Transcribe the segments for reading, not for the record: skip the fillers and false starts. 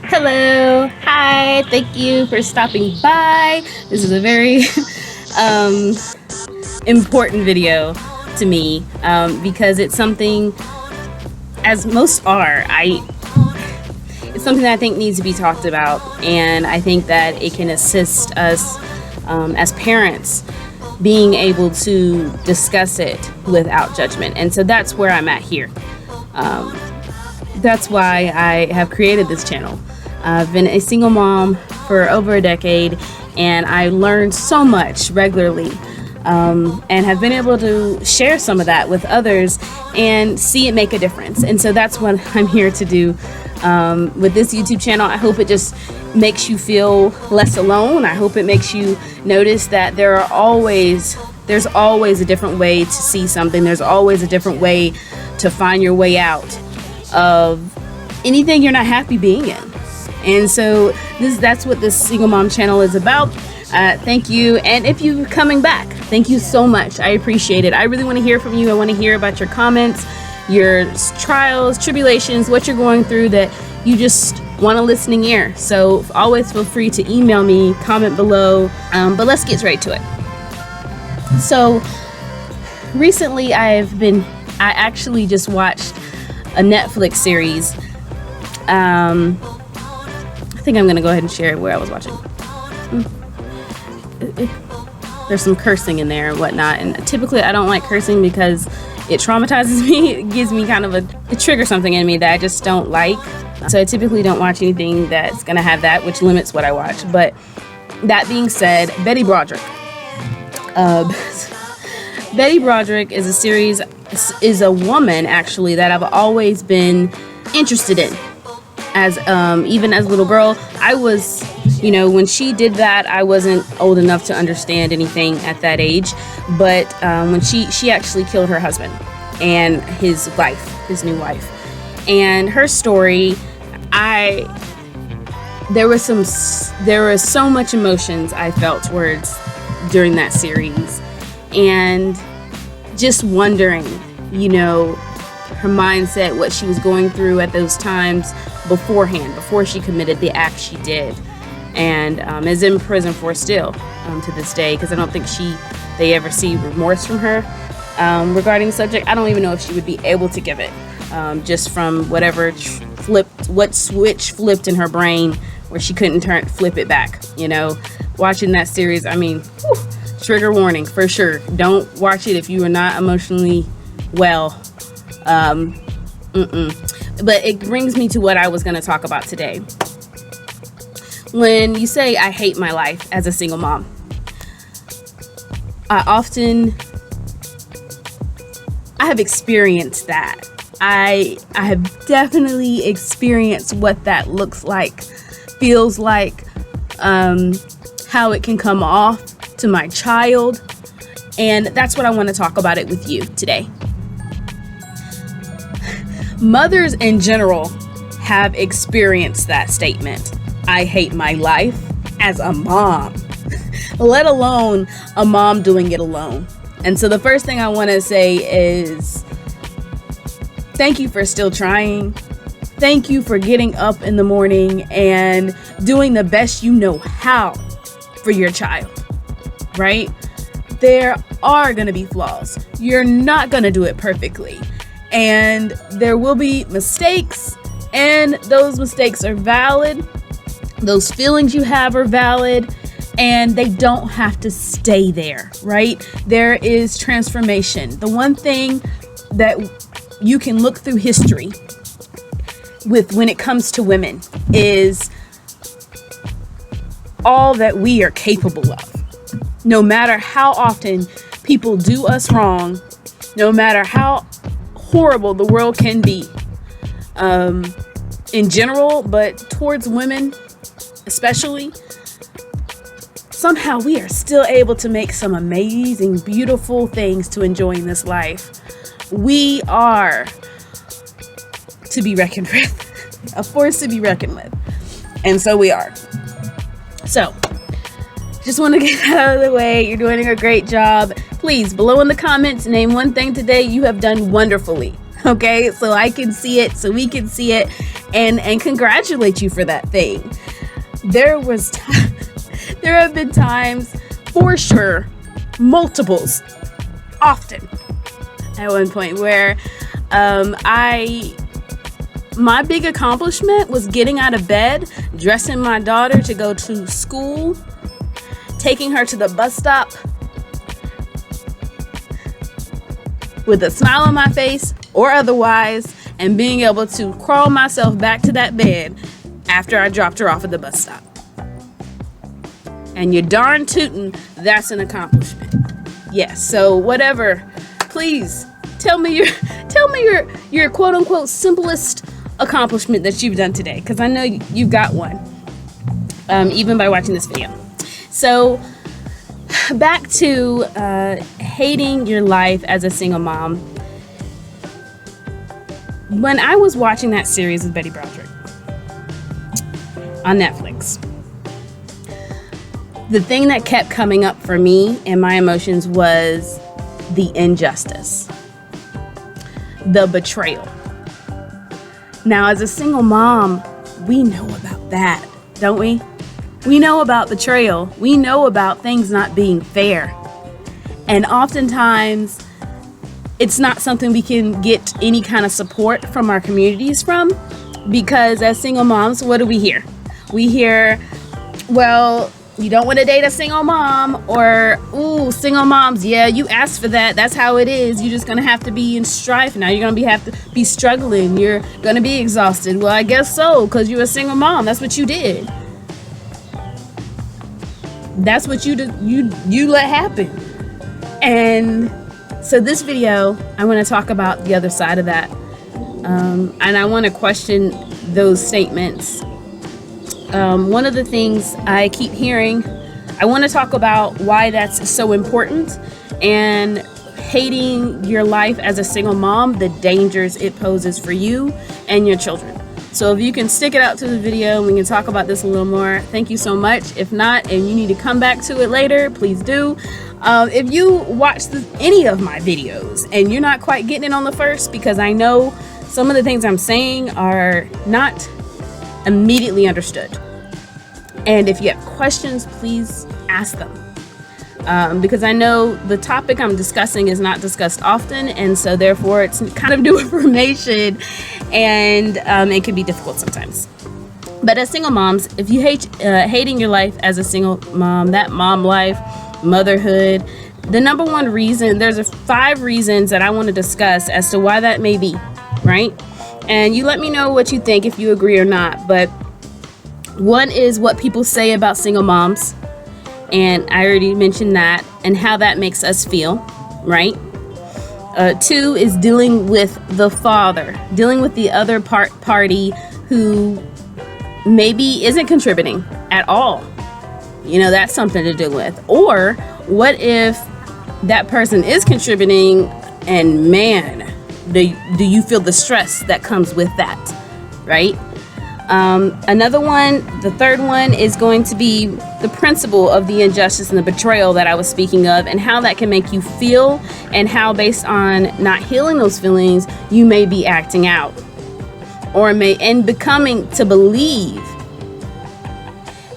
Hello. Hi. Thank you for stopping by. This is a very important video to me because it's something, as most are, it's something that I think needs to be talked about, and I think that it can assist us as parents being able to discuss it without judgment. And so that's where I'm at here. That's why I have created this channel. I've been a single mom for over a decade, and I learned so much regularly and have been able to share some of that with others and see it make a difference. And so that's what I'm here to do with this YouTube channel. I hope it just makes you feel less alone. I hope it makes you notice that there's always a different way to see something. There's always a different way to find your way out of anything you're not happy being in. And so that's what this single mom channel is about. Thank you. And if you're coming back, thank you so much. I appreciate it. I really want to hear from you. I want to hear about your comments, your trials, tribulations, what you're going through that you just want a listening ear. So always feel free to email me, comment below. But let's get right to it. So recently I actually just watched a Netflix series. I think I'm going to go ahead and share where I was watching. There's some cursing in there and whatnot, and typically I don't like cursing because it traumatizes me. It gives me kind of a trigger something in me that I just don't like. So I typically don't watch anything that's going to have that, which limits what I watch. But that being said, Betty Broderick. Betty Broderick is a series, is a woman actually that I've always been interested in. As even as a little girl, I was, when she did that, I wasn't old enough to understand anything at that age. But when she actually killed her husband and his new wife, and her story, there was so much emotions I felt towards during that series, and just wondering, her mindset, what she was going through at those times beforehand, before she committed the act she did, and is in prison for still to this day, because I don't think they ever see remorse from her regarding the subject. I don't even know if she would be able to give it, just from whatever switch flipped in her brain where she couldn't flip it back. Watching that series, trigger warning for sure. Don't watch it if you are not emotionally well. But it brings me to what I was going to talk about today. When you say I hate my life as a single mom, I have experienced that. I have definitely experienced what that looks like, feels like, how it can come off to my child, and that's what I want to talk about it with you today. Mothers in general have experienced that statement. I hate my life as a mom, let alone a mom doing it alone. And so the first thing I want to say is thank you for still trying. Thank you for getting up in the morning and doing the best you know how for your child, right? There are going to be flaws. You're not going to do it perfectly. And there will be mistakes, and those mistakes are valid. Those feelings you have are valid, and they don't have to stay there, right? There is transformation. The one thing that you can look through history with when it comes to women is all that we are capable of. No matter how often people do us wrong, no matter how horrible the world can be in general, but towards women especially, somehow we are still able to make some amazing, beautiful things to enjoy in this life. We are to be reckoned with, a force to be reckoned with, and so we are. So just want to get that out of the way. You're doing a great job. Please, below in the comments, name one thing today you have done wonderfully. Okay, so I can see it, so we can see it, and congratulate you for that thing. There have been times, for sure, multiples, often, at one point where my big accomplishment was getting out of bed, dressing my daughter to go to school, taking her to the bus stop with a smile on my face or otherwise, and being able to crawl myself back to that bed after I dropped her off at the bus stop. And you're darn tootin', that's an accomplishment. Yes, so whatever, please tell me your quote unquote simplest accomplishment that you've done today, because I know you've got one, even by watching this video. So back to hating your life as a single mom. When I was watching that series with Broderick on Netflix, the thing that kept coming up for me and my emotions was the injustice, the betrayal. Now, as a single mom, we know about that, don't we? We know about betrayal. We know about things not being fair. And oftentimes, it's not something we can get any kind of support from our communities from, because as single moms, what do we hear? We hear, well, you don't want to date a single mom, or, ooh, single moms, yeah, you asked for that. That's how it is. You're just going to have to be in strife. Now you're going to have to be struggling. You're going to be exhausted. Well, I guess so, because you're a single mom. That's what you did. That's what you let happen. And so this video, I want to talk about the other side of that. And I want to question those statements. One of the things I keep hearing, I want to talk about why that's so important, and hating your life as a single mom, the dangers it poses for you and your children. So if you can stick it out to the video and we can talk about this a little more, thank you so much. If not, and you need to come back to it later, please do. If you watch any of my videos and you're not quite getting it on the first, because I know some of the things I'm saying are not immediately understood. And if you have questions, please ask them. Because I know the topic I'm discussing is not discussed often, and so therefore it's kind of new information, and it can be difficult sometimes. But as single moms, if you hating your life as a single mom, that mom life, motherhood, the number one reason, there's 5 reasons that I want to discuss as to why that may be, right? And you let me know what you think, if you agree or not. But one is what people say about single moms, and I already mentioned that, and how that makes us feel, right? 2 is dealing with the father, dealing with the other party who maybe isn't contributing at all. You know, that's something to deal with. Or what if that person is contributing, and man, do you feel the stress that comes with that, right? Another one, the third one, is going to be the principle of the injustice and the betrayal that I was speaking of, and how that can make you feel, and how, based on not healing those feelings, you may be acting out, or becoming to believe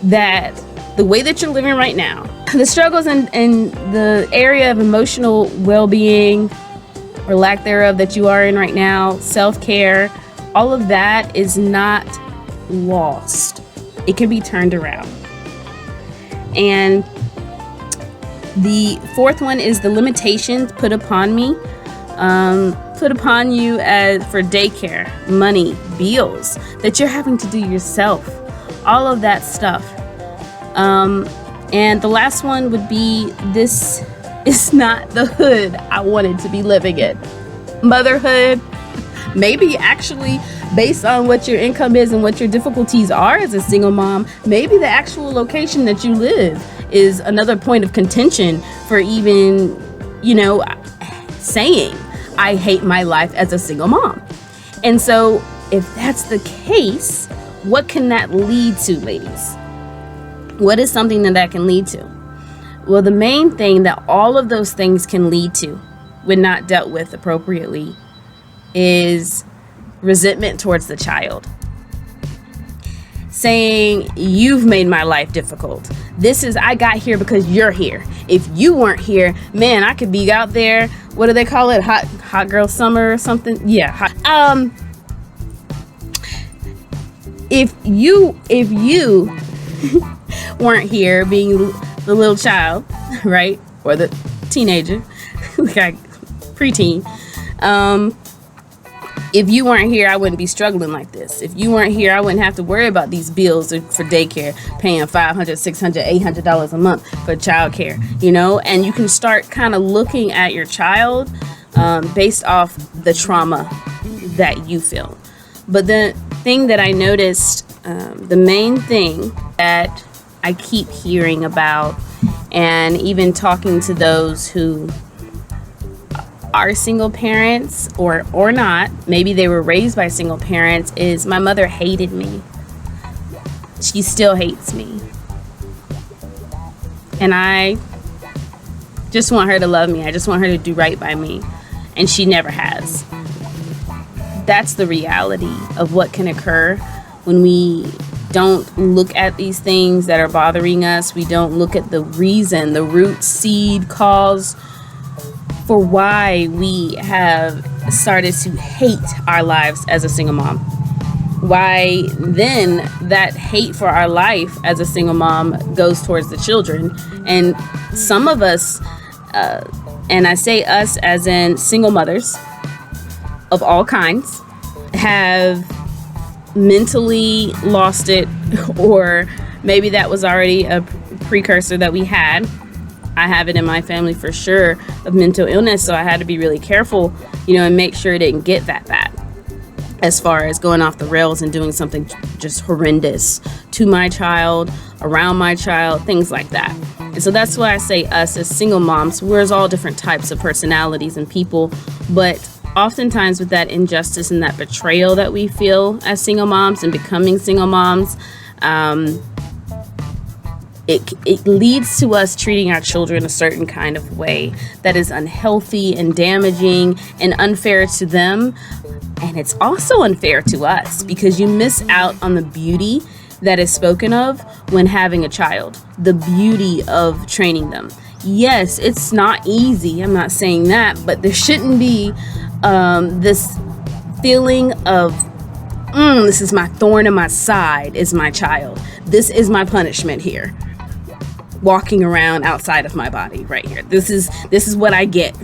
that the way that you're living right now, the struggles in the area of emotional well-being or lack thereof that you are in right now, self-care, all of that is not lost. It can be turned around. And the fourth one is the limitations put upon me, put upon you for daycare, money, bills that you're having to do yourself, all of that stuff. And the last one would be, this is not the hood I wanted to be living in. Motherhood, maybe actually based on what your income is and what your difficulties are as a single mom, maybe the actual location that you live is another point of contention for even, saying, I hate my life as a single mom. And so if that's the case, what can that lead to, ladies? What is something that can lead to? Well, the main thing that all of those things can lead to, when not dealt with appropriately, is resentment towards the child. Saying, you've made my life difficult. I got here because you're here. If you weren't here, man, I could be out there. What do they call it? Hot girl summer or something? Yeah. If you weren't here being the little child, right? Or the teenager, like preteen. If you weren't here, I wouldn't be struggling like this. If you weren't here, I wouldn't have to worry about these bills for daycare, paying $500, $600, $800 a month for childcare, and you can start kind of looking at your child based off the trauma that you feel. But the thing that I noticed, the main thing that I keep hearing about, and even talking to those who are single parents or not, maybe they were raised by single parents, is my mother hated me. She still hates me. And I just want her to love me. I just want her to do right by me. And she never has. That's the reality of what can occur when we don't look at these things that are bothering us. We don't look at the reason, the root, seed, cause for why we have started to hate our lives as a single mom. Why then that hate for our life as a single mom goes towards the children. And some of us, and I say us as in single mothers of all kinds, have mentally lost it, or maybe that was already a precursor that we had. I have it in my family for sure of mental illness, so I had to be really careful, and make sure it didn't get that bad as far as going off the rails and doing something just horrendous to my child, around my child, things like that. And so that's why I say us as single moms. We're all different types of personalities and people, but oftentimes with that injustice and that betrayal that we feel as single moms and becoming single moms, it leads to us treating our children a certain kind of way that is unhealthy and damaging and unfair to them. And it's also unfair to us because you miss out on the beauty that is spoken of when having a child, the beauty of training them. Yes, it's not easy. I'm not saying that, but there shouldn't be this feeling of, this is my thorn in my side, is my child. This is my punishment here. Walking around outside of my body right here. This is what I get,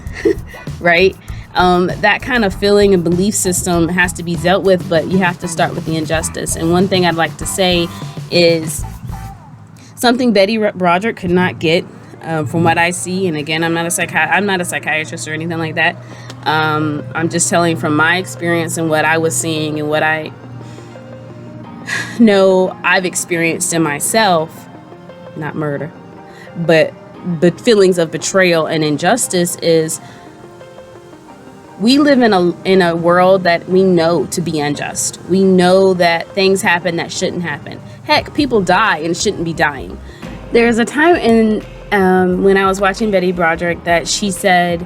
right? That kind of feeling and belief system has to be dealt with, but you have to start with the injustice. And one thing I'd like to say is something Betty Broderick could not get, from what I see. And again, I'm not a psychiatrist or anything like that. I'm just telling from my experience and what I was seeing and what I know I've experienced in myself. Not murder, but feelings of betrayal and injustice is we live in a world that we know to be unjust. We know that things happen that shouldn't happen. Heck, people die and shouldn't be dying. There's a time when I was watching Betty Broderick that she said,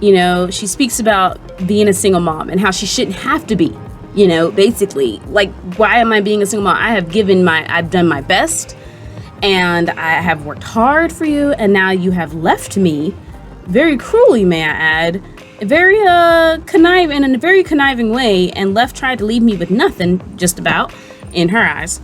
she speaks about being a single mom and how she shouldn't have to be, basically, like, why am I being a single mom? I've done my best. And I have worked hard for you, and now you have left me very cruelly, may I add, in a very conniving way, and tried to leave me with nothing, just about, in her eyes,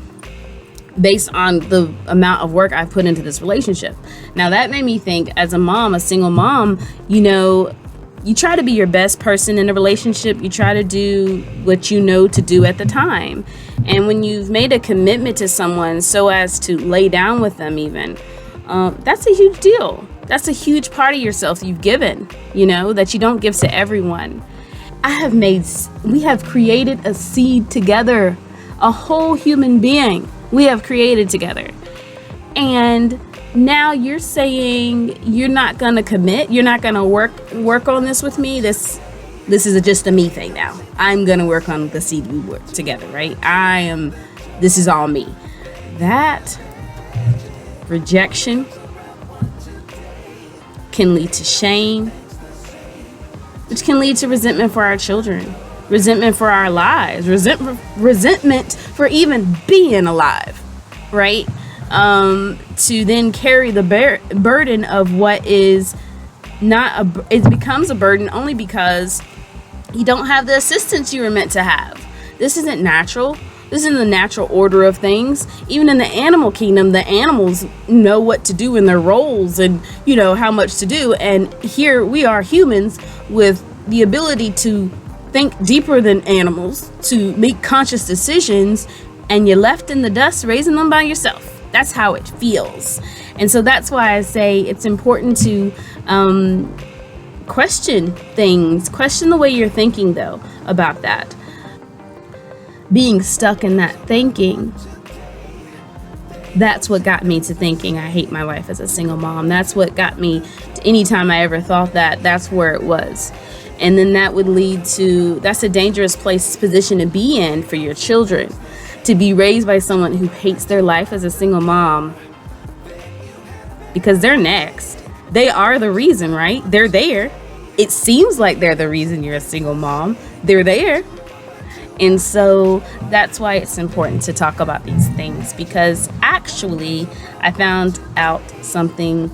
based on the amount of work I've put into this relationship. Now that made me think, as a mom, a single mom, you try to be your best person in a relationship. You try to do what you know to do at the time. And when you've made a commitment to someone so as to lay down with them even, that's a huge deal. That's a huge part of yourself you've given, that you don't give to everyone. We have created a seed together, a whole human being we have created together. And now you're saying you're not going to commit. You're not going to work on this with me. This is just a me thing now. I'm going to work on the seed we work together, right? This is all me. That rejection can lead to shame. which can lead to resentment for our children, resentment for our lives, resentment for even being alive, right? To then carry the burden of what is it becomes a burden only because you don't have the assistance you were meant to have. This isn't natural. This isn't the natural order of things. Even in the animal kingdom, the animals know what to do in their roles and, how much to do. And here we are humans with the ability to think deeper than animals, to make conscious decisions, and you're left in the dust raising them by yourself. That's how it feels. And so that's why I say it's important to question things, question the way you're thinking, though, about that. Being stuck in that thinking, that's what got me to thinking I hate my life as a single mom. That's what got me to anytime I ever thought that, that's where it was. And then that would lead to, that's a dangerous position to be in for your children, to be raised by someone who hates their life as a single mom, because they're next. They are the reason, right? They're there. It seems like they're the reason you're a single mom. They're there. And so that's why it's important to talk about these things, because actually I found out something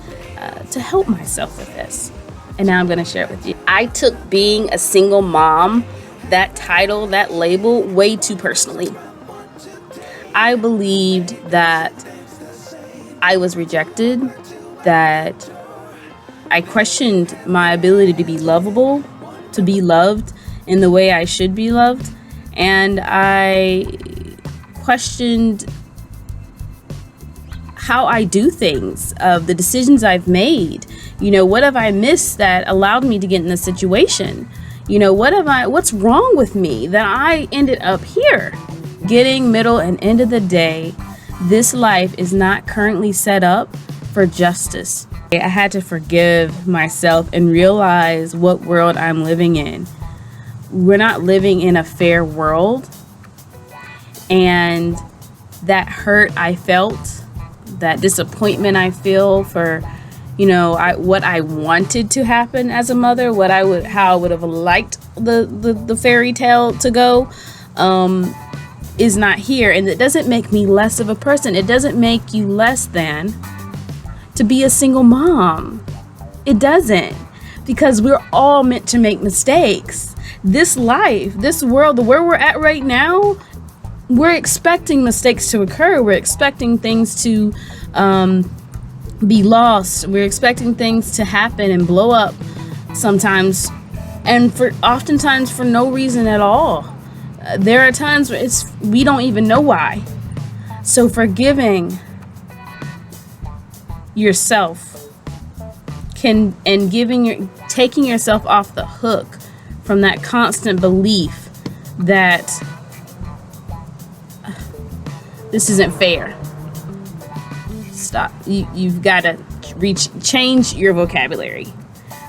to help myself with this. And now I'm going to share it with you. I took being a single mom, that title, that label, way too personally. I believed that I was rejected, that I questioned my ability to be lovable, to be loved in the way I should be loved. And I questioned how I do things, of the decisions I've made. What have I missed that allowed me to get in this situation? What's wrong with me that I ended up here? Getting middle and end of the day, this life is not currently set up for justice. I had to forgive myself and realize what world I'm living in. We're not living in a fair world. And that hurt I felt, that disappointment I feel for, what I wanted to happen as a mother, how I would have liked the fairy tale to go, is not here. And it doesn't make me less of a person. It doesn't make you less than to be a single mom. It doesn't, because we're all meant to make mistakes. This life, this world, where we're at right now, we're expecting mistakes to occur. We're expecting things to be lost. We're expecting things to happen and blow up sometimes, and oftentimes for no reason at all. There are times where we don't even know why. So forgiving yourself taking yourself off the hook from that constant belief that this isn't fair. Stop. You've got to change your vocabulary,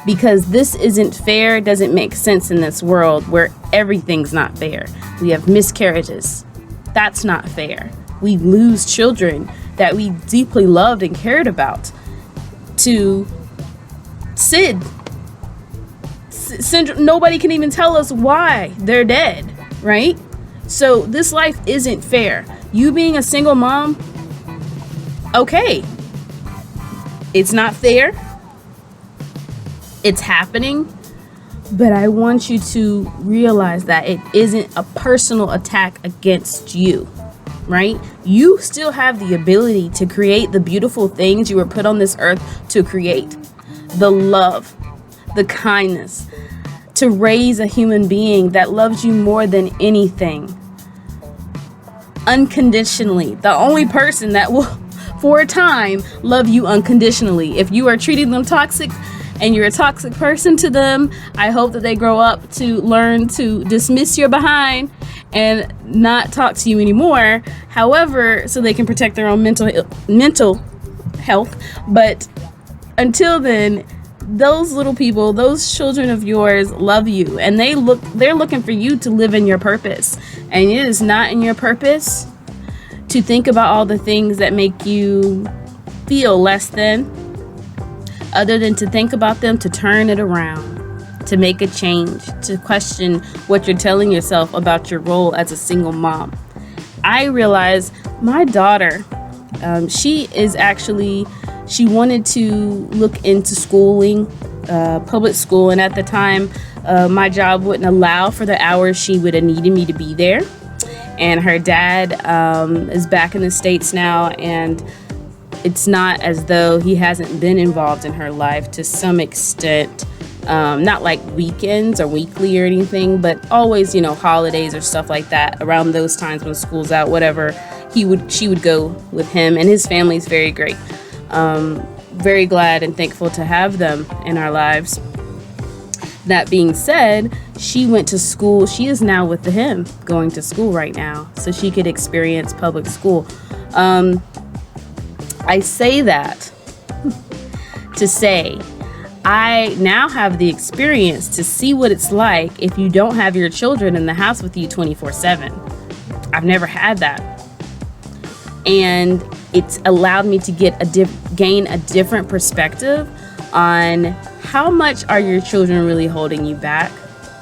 because this isn't fair. Doesn't make sense in this world where everything's not fair. We have miscarriages. That's not fair. We lose children that we deeply loved and cared about to SID syndrome. Nobody can even tell us why they're dead, right? So this life isn't fair. You being a single mom, okay, it's not fair. It's happening. But I want you to realize that it isn't a personal attack against you, right? You still have the ability to create the beautiful things you were put on this earth to create. The love, the kindness, to raise a human being that loves you more than anything. Unconditionally. The only person that will, for a time, love you unconditionally. If you are treating them toxic, and you're a toxic person to them, I hope that they grow up to learn to dismiss your behind and not talk to you anymore. However, so they can protect their own mental health. But until then, those little people, those children of yours love you, and they're looking for you to live in your purpose. And it is not in your purpose to think about all the things that make you feel less than, other than to think about them to turn it around. to make a change, to question what you're telling yourself about your role as a single mom. I realized my daughter, she wanted to look into schooling, public school, and at the time, my job wouldn't allow for the hours she would have needed me to be there. And her dad is back in the States now, and it's not as though he hasn't been involved in her life to some extent. Not like weekends or weekly or anything, but always, holidays or stuff like that. Around those times when school's out, whatever, she would go with him, and his family's very great. Very glad and thankful to have them in our lives. That being said, she went to school. She is now with him, going to school right now, so she could experience public school. I say that to say I now have the experience to see what it's like if you don't have your children in the house with you 24/7. I've never had that. And it's allowed me to gain a different perspective on how much are your children really holding you back?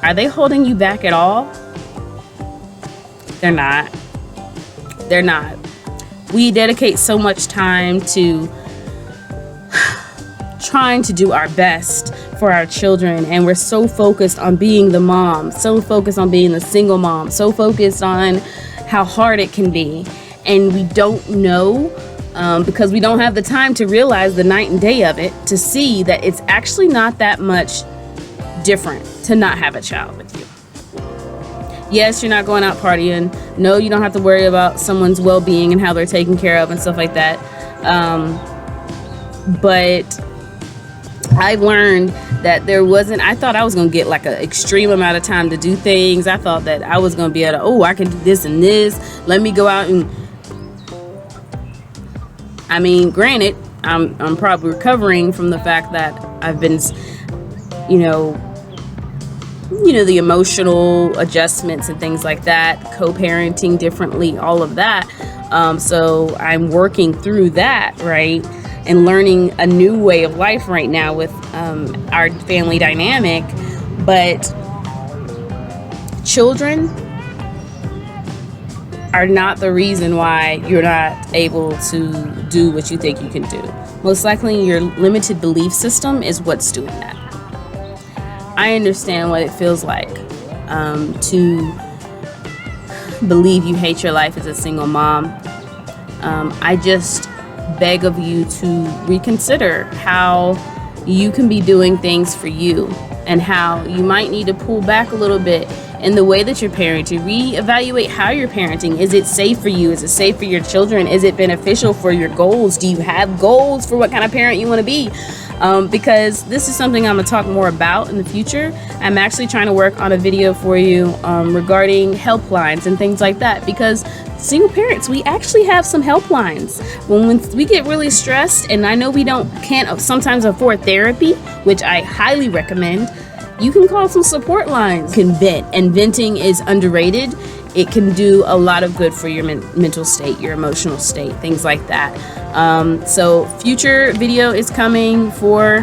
Are they holding you back at all? They're not. They're not. We dedicate so much time to trying to do our best for our children, and we're so focused on being the mom, so focused on being the single mom, so focused on how hard it can be, and we don't know, because we don't have the time to realize the night and day of it, to see that it's actually not that much different to not have a child with you. Yes, you're not going out partying. No, you don't have to worry about someone's well-being and how they're taken care of and stuff like that. But I've learned that I thought I was going to get like an extreme amount of time to do things. I thought that I was going to be able to, I can do this and this. Let me go out and, granted, I'm probably recovering from the fact that I've been, the emotional adjustments and things like that, co-parenting differently, all of that. So I'm working through that, right? And learning a new way of life right now with our family dynamic. But children are not the reason why you're not able to do what you think you can do. Most likely your limited belief system is what's doing that. I understand what it feels like to believe you hate your life as a single mom. I just beg of you to reconsider how you can be doing things for you, and how you might need to pull back a little bit in the way that you're parenting. Reevaluate how you're parenting. Is it safe for you? Is it safe for your children? Is it beneficial for your goals? Do you have goals for what kind of parent you want to be? Because this is something I'm going to talk more about in the future. I'm actually trying to work on a video for you regarding helplines and things like that, because single parents, we actually have some helplines. When we get really stressed, and I know we can't sometimes afford therapy, which I highly recommend, you can call some support lines. You can vent, and venting is underrated. It can do a lot of good for your mental state, your emotional state, things like that. So future video is coming for,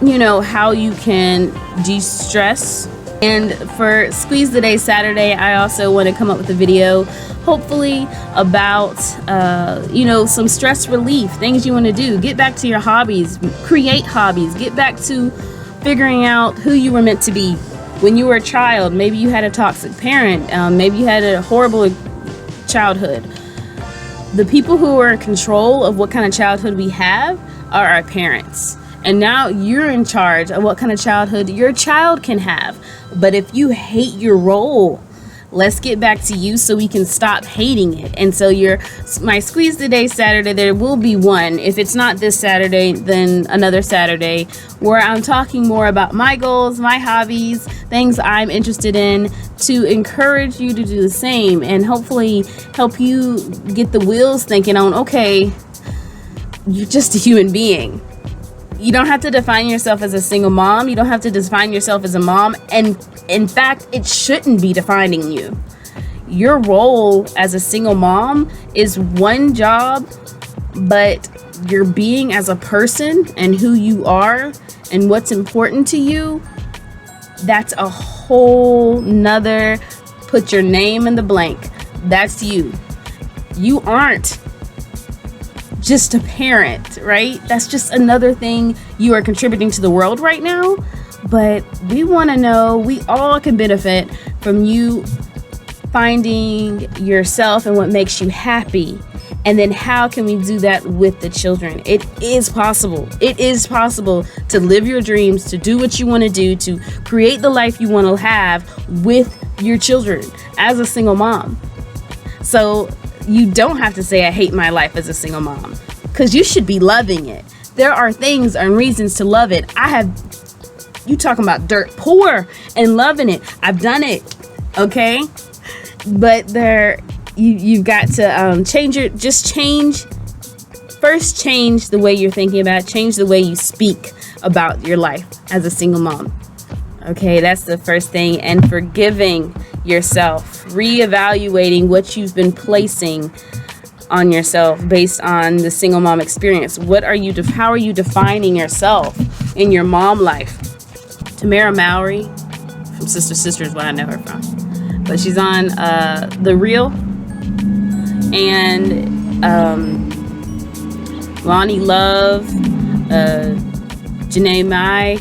how you can de-stress. And for Squeeze the Day Saturday, I also want to come up with a video, hopefully about, some stress relief, things you want to do. Get back to your hobbies, create hobbies, get back to figuring out who you were meant to be when you were a child. Maybe you had a toxic parent. Maybe you had a horrible childhood. The people who are in control of what kind of childhood we have are our parents. And now you're in charge of what kind of childhood your child can have. But if you hate your role, let's get back to you so we can stop hating it. And so my Squeeze the Day Saturday, there will be one. If it's not this Saturday, then another Saturday, where I'm talking more about my goals, my hobbies, things I'm interested in, to encourage you to do the same, and hopefully help you get the wheels thinking on, okay, you're just a human being. You don't have to define yourself as a single mom. You don't have to define yourself as a mom. And in fact, it shouldn't be defining you. Your role as a single mom is one job, but your being as a person and who you are and what's important to you, that's a whole nother, put your name in the blank. That's you. You aren't just a parent, right? That's just another thing you are contributing to the world right now. But we want to know, we all can benefit from you finding yourself and what makes you happy. And then how can we do that with the children? It is possible. It is possible to live your dreams, to do what you want to do, to create the life you want to have with your children as a single mom. So you don't have to say, I hate my life as a single mom, because you should be loving it. There are things and reasons to love it. You talking about dirt poor and loving it. I've done it. Okay. But you've got to change the way you're thinking about it, change the way you speak about your life as a single mom. Okay, that's the first thing. And forgiving yourself, reevaluating what you've been placing on yourself based on the single mom experience. How are you defining yourself in your mom life? Tamara Mowry from Sister is where I know her from, but she's on The Real, and Lonnie Love, Jenny Mai.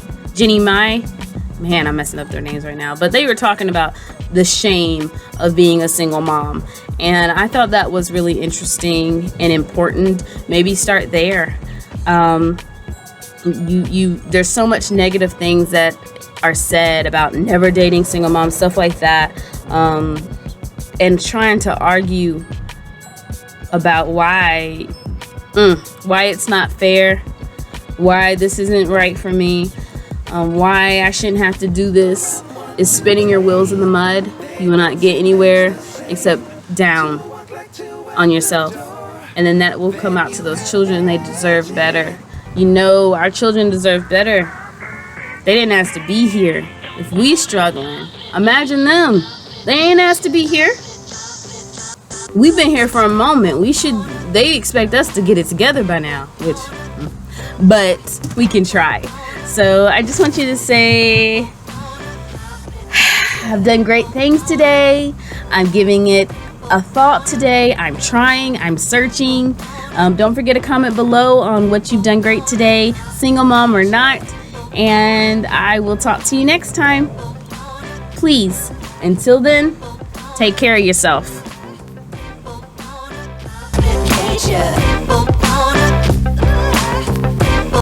Man, I'm messing up their names right now, but they were talking about the shame of being a single mom, and I thought that was really interesting and important. Maybe start there. There's so much negative things that are said about never dating single moms, stuff like that, and trying to argue about why it's not fair, why this isn't right for me, why I shouldn't have to do this, is spinning your wheels in the mud. You will not get anywhere except down on yourself. And then that will come out to those children. They deserve better. Our children deserve better. They didn't ask to be here. If we struggling, imagine them. They ain't asked to be here. We've been here for a moment. They expect us to get it together by now, but we can try. So I just want you to say, I've done great things today. I'm giving it a thought today. I'm trying. I'm searching. Don't forget to comment below on what you've done great today, single mom or not. And I will talk to you next time. Please, until then, take care of yourself.